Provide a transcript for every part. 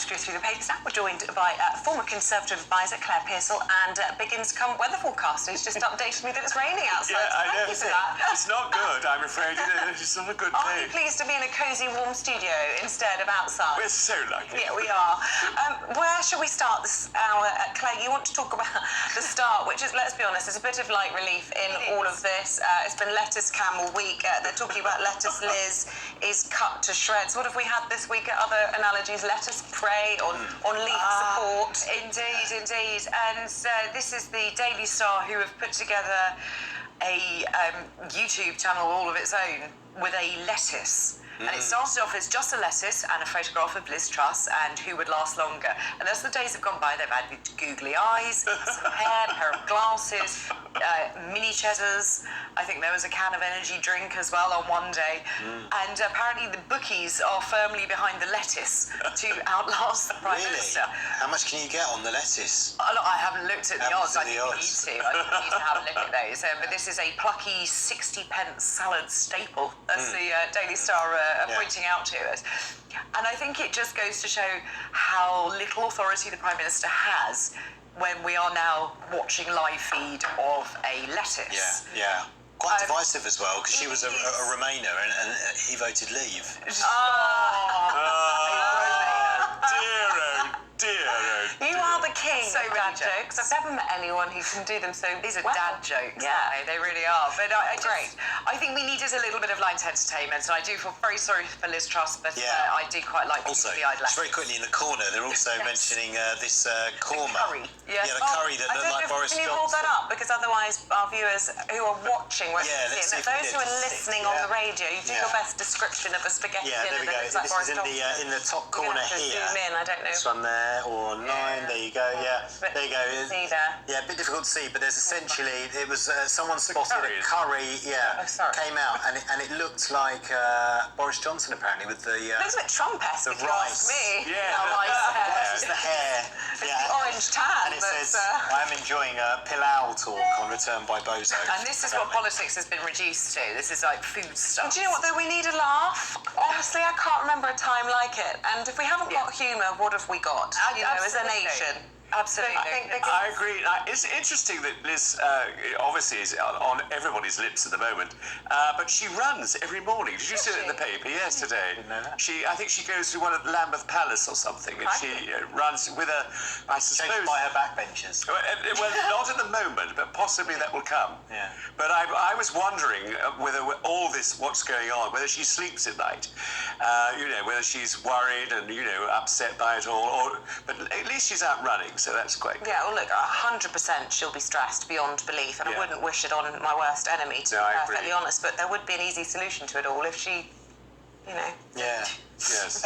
to go through the papers now. We're joined by former Conservative advisor Claire Pearsall and Biggins come weather forecaster who's just updated me that it's raining outside. Yeah, I know. Thank you for that. It's not good, I'm afraid. It's not a good Are day. you pleased to be in a cosy, warm studio instead of outside? We're so lucky. Yeah, we are. Where shall we start this hour? Claire, you want to talk about the start, which is, let's be honest, there's a bit of light relief in all of this. It's been lettuce camel week. They're talking about lettuce Liz is cut to shreds. What have we had this week? Other analogies, lettuce prey on leaf support. Indeed, indeed. And this is the Daily Star who have put together a YouTube channel all of its own with a lettuce. And it started off as just a lettuce and a photograph of Liz Truss and who would last longer. And as the days have gone by, they've added googly eyes, some hair, a pair of glasses, mini cheddars. I think there was a can of energy drink as well on one day. And apparently the bookies are firmly behind the lettuce to outlast the Prime Minister. How much can you get on the lettuce? I haven't looked at the odds. I think we need odds? to. I think we need to have a look at those. But this is a plucky 60p salad staple, as the Daily Star pointing out to us. And I think it just goes to show how little authority the Prime Minister has when we are now watching live feed of a lettuce. Yeah. Quite divisive as well, because she was a Remainer and he voted leave. You are the king So of many dad jokes. I've never met anyone who can do them so These are well. dad jokes, Yeah. aren't they? They really are. But I think we needed a little bit of light entertainment, and I do feel very sorry for Liz Truss, but I do quite like Also, the eyed just very quickly in the corner, they're also mentioning this korma. curry. Yeah, the curry that looked like Boris Can you Johnson. hold that up? Because otherwise our viewers who are watching won't let's see it. see if we Those did. who are listening on the radio, you do your best description of a spaghetti Yeah, dinner there we go. that looks like This Boris is Johnson. in the top You're corner gonna have to here. zoom in, I don't know. This one there, or 9, there you go, But there you go. see there. Yeah, a bit difficult to see, but there's essentially, it was someone spotted a curry, came out, and it looked like Boris Johnson apparently with the... Looks a bit Trump-esque, if you ask rice. me. Yeah. It's the hair. It's the orange tan. And it says, I am enjoying a pilau talk on Return by Bozo. And this is what politics has been reduced to. This is like food stuff. Do you know what, though? We need a laugh. Honestly, I can't remember a time like it. And if we haven't got humour, what have we got? You know, as a nation. Absolutely. I agree. It's interesting that Liz obviously is on everybody's lips at the moment, but she runs every morning. Did you see it in the paper yesterday? I think she goes to one at Lambeth Palace or something, and she runs with a, I suppose... Chased by her backbenchers. Well, not at the moment, but possibly that will come. Yeah. But I was wondering whether all this, what's going on, whether she sleeps at night, whether she's worried and, upset by it all, but at least she's out running. So that's quite good. Yeah, well, look, 100% she'll be stressed beyond belief, and I wouldn't wish it on my worst enemy, to be perfectly honest, but there would be an easy solution to it all if she, Yeah. Yes.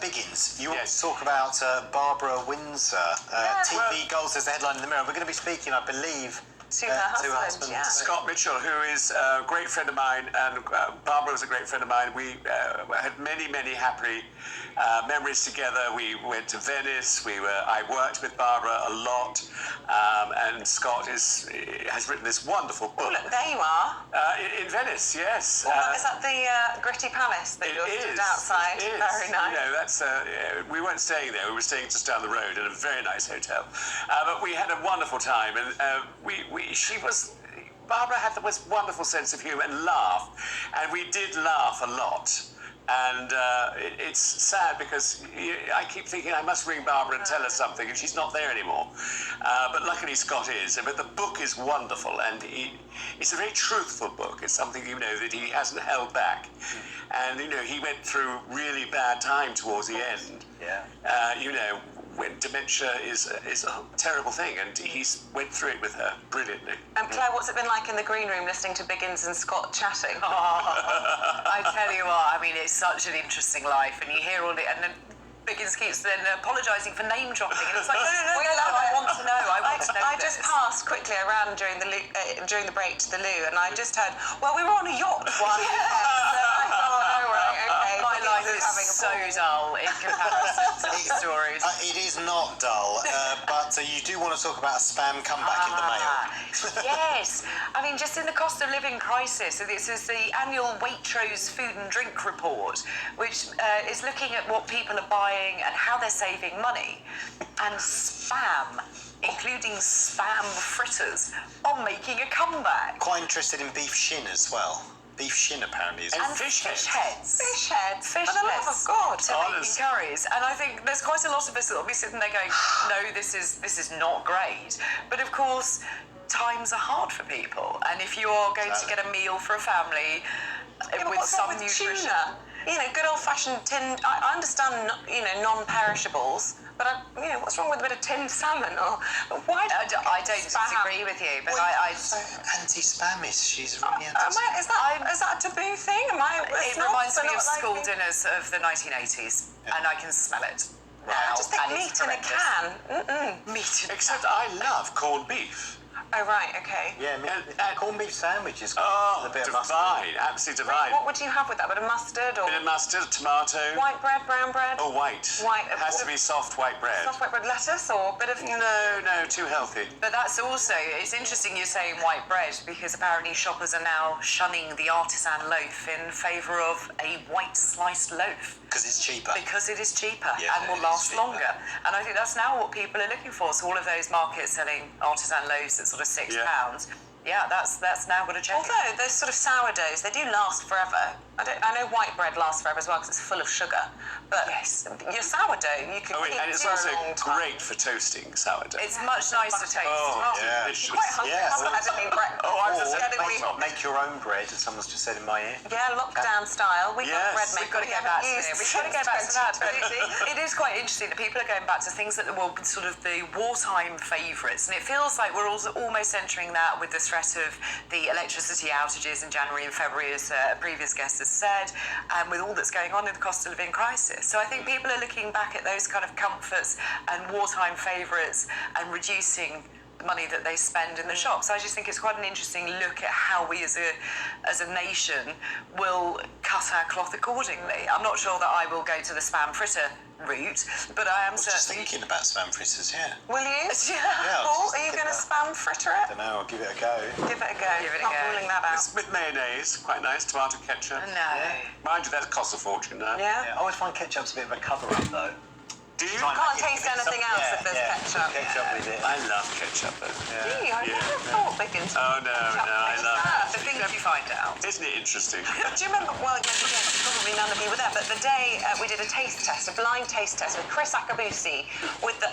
Biggins, you want to talk about Barbara Windsor. TV Gold says the headline in the Mirror. We're going to be speaking, I believe, to her husband, yeah. Scott Mitchell, who is a great friend of mine, and Barbara was a great friend of mine. We had many, many happy memories together. We went to Venice. I worked with Barbara a lot, and Scott has written this wonderful book. Oh, look, there you are. In Venice, yes. Is that the Gritty Palace that you're stood outside? It is. Very nice. We weren't staying there. We were staying just down the road in a very nice hotel. But we had a wonderful time, and Barbara had the most wonderful sense of humour and laugh, and we did laugh a lot. And it's sad because I keep thinking I must ring Barbara and tell her something, and she's not there anymore. But luckily Scott is. But the book is wonderful, and it's a very truthful book. It's something, that he hasn't held back. And, he went through really bad time towards the end. Yeah. When dementia is a terrible thing, and he went through it with her brilliantly. Claire, what's it been like in the green room listening to Biggins and Scott chatting? I tell you what, it's such an interesting life, and you hear all the... And then Biggins keeps then apologising for name dropping, and it's like, no, I want to know. I just passed quickly around during the break to the loo, and I just heard, well, we were on a yacht once. So I thought, oh, right, okay. My life is is so dull in comparison to these stories. It is not dull, but you do want to talk about a spam comeback in the mail. Yes. I mean, just in the cost of living crisis. So this is the annual Waitrose Food and Drink Report, which is looking at what people are buying and how they're saving money. And spam, including spam fritters, are making a comeback. Quite interested in beef shin as well. Beef shin apparently is. And And fish heads. Fish heads. Fish For the love heads of God. to making curries. And I think there's quite a lot of us that will be sitting there going, no, this is not great. But of course, times are hard for people. And if you are going to get a meal for a family with What's wrong some with nutrition. tuna? You know, good old-fashioned tin. I understand, non-perishables, but what's wrong with a bit of tinned salmon? Or why? I don't disagree with you, but I So anti-Spamish. She's really Is that a taboo thing? it reminds me of school dinners of the 1980s, and I can smell it. I now, just think and it's meat in a horrendous. can. Meat in a Except can. I love corned beef. Oh right, okay. Yeah, corned beef sandwiches. Oh, a bit of mustard. divine, absolutely divine. What would you have with that? Bit of mustard or Bit of mustard, tomato. white bread, brown bread? Oh, white. White. Has to be soft white bread. Soft white bread, lettuce or a bit of. No, too healthy. But that's also, it's interesting you're saying white bread, because apparently shoppers are now shunning the artisan loaf in favour of a white sliced loaf. Because it's cheaper. Because it is cheaper Yeah, and will it is last cheaper. longer. And I think that's now what people are looking for. So all of those markets selling artisan loaves at sort of £6, that's now got to check. Although those sort of sourdoughs, they do last forever. I know white bread lasts forever as well because it's full of sugar. But Yes. your sourdough, you can keep And it's for also a long time. great for toasting sourdough. It's much nicer taste. Oh, Yeah. delicious. Quite hungry. Yeah, I haven't had any breakfast. Oh, I was Or just Make your own bread, as someone's just said in my ear. Yeah, lockdown style. We've got a bread Yes. maker. We've got to get back to it. We've got to get back to that. But it is quite interesting that people are going back to things that were sort of the wartime favourites. And it feels like we're also almost entering that with the threat of the electricity outages in January and February, as a previous guest has said, and with all that's going on in the cost of living crisis. So I think people are looking back at those kind of comforts and wartime favourites and reducing the money that they spend in the shops. I just think it's quite an interesting look at how we as a nation will cut our cloth accordingly. I'm not sure that I will go to the spam fritter route, but I am I was just certainly... thinking about spam fritters, yeah. Will you? Yeah. Paul, just are you thinking going to about- spam fritter I it? don't know, I'll give it a go. Give it a go. Give it a Not go. ruling that out. It's with mayonnaise, quite nice, tomato ketchup. No. Mind you, that costs a fortune now. Yeah. I always find ketchup's a bit of a cover-up, though. Do you? Can't taste anything else if there's ketchup. Ketchup with it. I love ketchup, though. Gee, I never thought they could. Oh, no, I love it. The things you find out. Isn't it interesting? Do you remember, well, probably none of you were there, but the day we did a taste test, a blind taste test with Chris Akabusi with the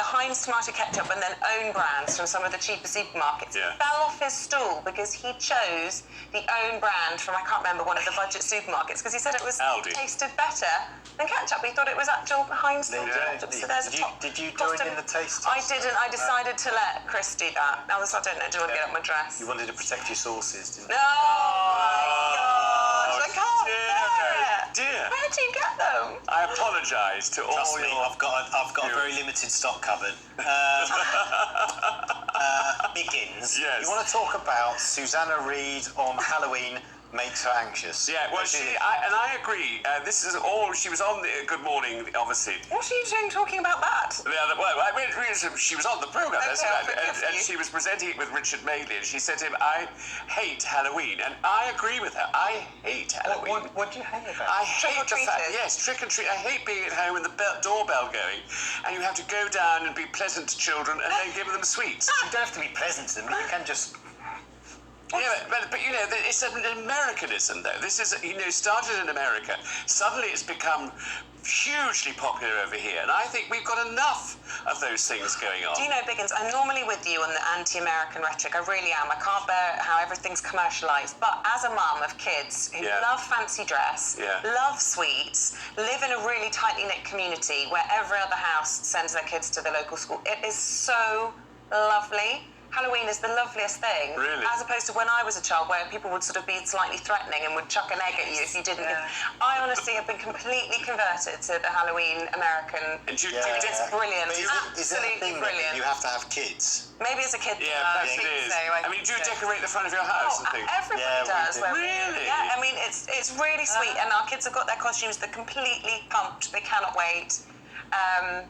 Heinz tomato ketchup and then own brands from some of the cheaper supermarkets. Yeah. He fell off his stool because he chose the own brand from, I can't remember, one of the budget supermarkets because he said it Aldi. tasted better than ketchup. He thought it was actual Heinz ketchup. So there's a top. Did you cost join of- in the taste I test? didn't. I decided to let Chris do that. I don't know, do you want to get up my dress? You wanted to protect your sources, didn't No, you? my gosh, I can't bear it. Dear. Where do you get them? I apologise to all Trust me, your... I've got a viewers. very limited stock cupboard. Begins. Yes. You want to talk about Susanna Reid on Halloween makes her anxious. Yeah, well, I agree. This is all... She was on the Good Morning, obviously. What are you doing talking about that? She was on the programme, Okay, I'll forgive and you. she was presenting it with Richard Madeley, and she said to him, I hate Halloween, and I agree with her. I hate Halloween. What do you hate about it? I hate the fact, Trick-or-treaters. yes, trick and treat. I hate being at home and the doorbell going, and you have to go down and be pleasant to children and then give them sweets. You don't have to be pleasant to them, you can just... Yeah, but you know, it's an Americanism, though. This is, started in America. Suddenly it's become hugely popular over here, and I think we've got enough of those things going on. Do you know, Biggins, I'm normally with you on the anti-American rhetoric. I really am. I can't bear how everything's commercialised. But as a mum of kids who Yeah. love fancy dress, Yeah. love sweets, live in a really tightly knit community where every other house sends their kids to the local school, it is so lovely Halloween is the loveliest thing. Really? As opposed to when I was a child, where people would sort of be slightly threatening and would chuck an egg at you if you didn't. Yeah. I honestly have been completely converted to the Halloween American. And do you It's brilliant. But is it a Absolutely thing brilliant. that you have to have kids? Maybe as a kid. Yeah, I perhaps it think is. so, I mean, do you decorate the front of your house and things? Everybody Yeah, we does. do. Really? Yeah, I mean, it's really sweet, and our kids have got their costumes. They're completely pumped. They cannot wait.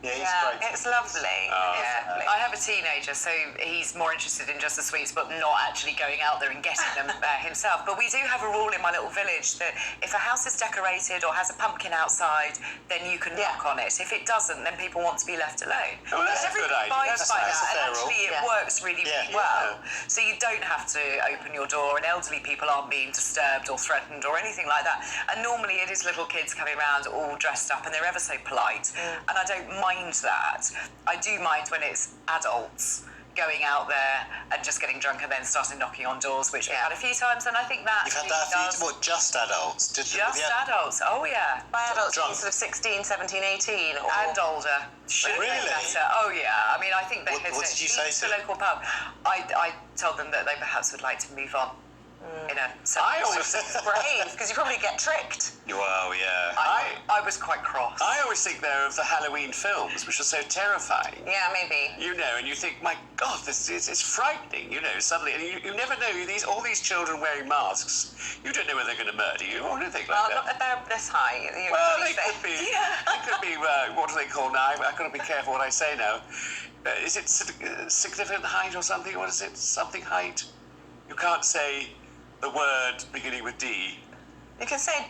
Great. It's lovely. Yeah, I have a teenager, so he's more interested in just the sweets, but not actually going out there and getting them himself. But we do have a rule in my little village that if a house is decorated or has a pumpkin outside, then you can knock on it. If it doesn't, then people want to be left alone. Oh, that's a good Everybody idea. abides by That's a that, fair and actually rule. it works really, really well. Yeah. So you don't have to open your door, and elderly people aren't being disturbed or threatened or anything like that. And normally it is little kids coming around all dressed up, and they're ever so polite. And I don't mind that. I do mind when it's adults going out there and just getting drunk and then starting knocking on doors, which we've had a few times, and I think that You've had that a few, what, just adults? just adults. Oh yeah. By adults, Drunk. sort of 16, 17, 18, or... And older. Should Really? know better. Oh yeah. I mean, I think they What did you say to to the local pub. I told them that they perhaps would like to move on. In a I always think, brave, because you probably get tricked. Well, yeah. I was quite cross. I always think though of the Halloween films, which are so terrifying. Yeah, maybe. You know, and you think, my God, this is it's frightening. You know, suddenly, and you never know. All these children wearing masks. You don't know whether they're going to murder you or anything Well, like not that. if they're this high. Well, they could be. They could be. What do they call now? I've got to be careful what I say now. Is it significant height or something? What is it? Something height? You can't say the word beginning with D. You can say,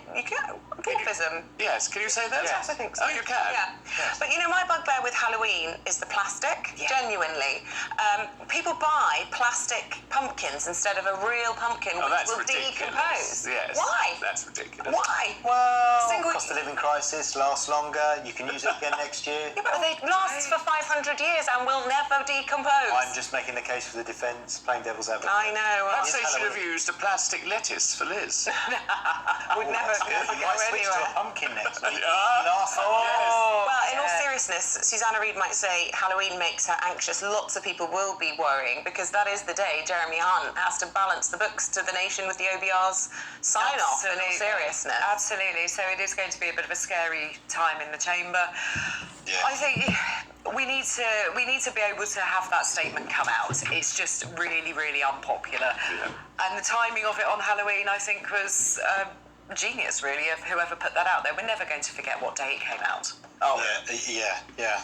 dwarfism. Yes, can you say that? Yes, I think so. Oh, you can? Yeah. But you know, my bugbear with Halloween is the plastic, genuinely. People buy plastic pumpkins instead of a real pumpkin, Oh, which that's will ridiculous. decompose. Yes. Why? That's ridiculous. Why? Well, Single- cost of living crisis lasts longer. You can use it again next year. Yeah, but they last for 500 years and will never decompose. I'm just making the case for the defence, playing devil's advocate. I know. Perhaps they Yes, should have Halloween. used a plastic lettuce for Liz. Would never You go might switch to anywhere. a pumpkin next week. Ah, Last Well, in all yeah. seriousness, Susanna Reid might say Halloween makes her anxious. Lots of people will be worrying because that is the day Jeremy Hunt has to balance the books to the nation with the OBR's sign-off, in all seriousness. Absolutely. So it is going to be a bit of a scary time in the chamber. Yeah. I think we need to be able to have that statement come out. It's just really, really unpopular. And the timing of it on Halloween, I think, was genius, really, of whoever put that out there. We're never going to forget what day it came out. Oh, yeah.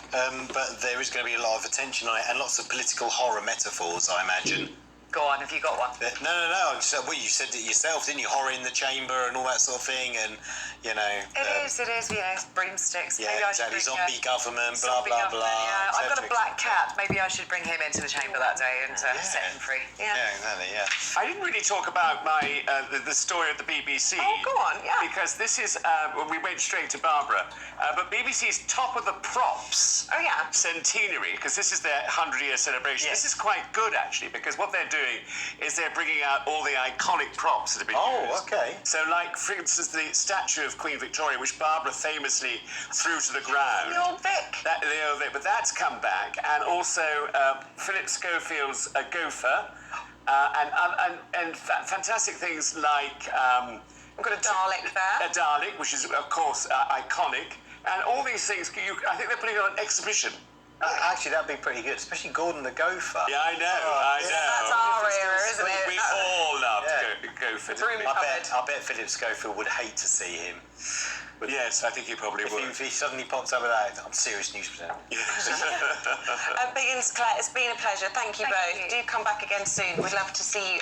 But there is going to be a lot of attention on it and lots of political horror metaphors, I imagine. Go on, have you got one? No. Well, you said it yourself, didn't you? Horror in the chamber and all that sort of thing, and you know. It is, you know, broomsticks. Yeah, Maybe I should exactly. bring, Zombie government, blah zombie blah government, blah. Yeah, I've got a etc., black etc. cat. Maybe I should bring him into the chamber that day and set him free. Yeah. Yeah, exactly. Yeah. I didn't really talk about my the story at the BBC. Oh, go on, yeah. Because this is we went straight to Barbara, but BBC's top of the props. Oh, yeah. Centenary, because this is their 100-year celebration. Yes. This is quite good actually, because what they're doing is they're bringing out all the iconic props that have been used. Oh, okay. So, like for instance, the statue of Queen Victoria, which Barbara famously threw to the ground. The old Vic. But that's come back, and also Philip Schofield's gopher, and fantastic things like We've got a Dalek there. a Dalek, which is of course iconic, and all these things. I think they're putting it on exhibition. Actually, that'd be pretty good, especially Gordon the Gopher. Yeah, I know, I know. That's our era, isn't it? We all loved Gopher, didn't we? I bet Philip Schofield would hate to see him. Yes, I think he probably would. If he suddenly pops up with that, I'm serious news presenter. Biggins, Claire, it's been a pleasure. Thank you Thank both. you. Do come back again soon. We'd love to see you.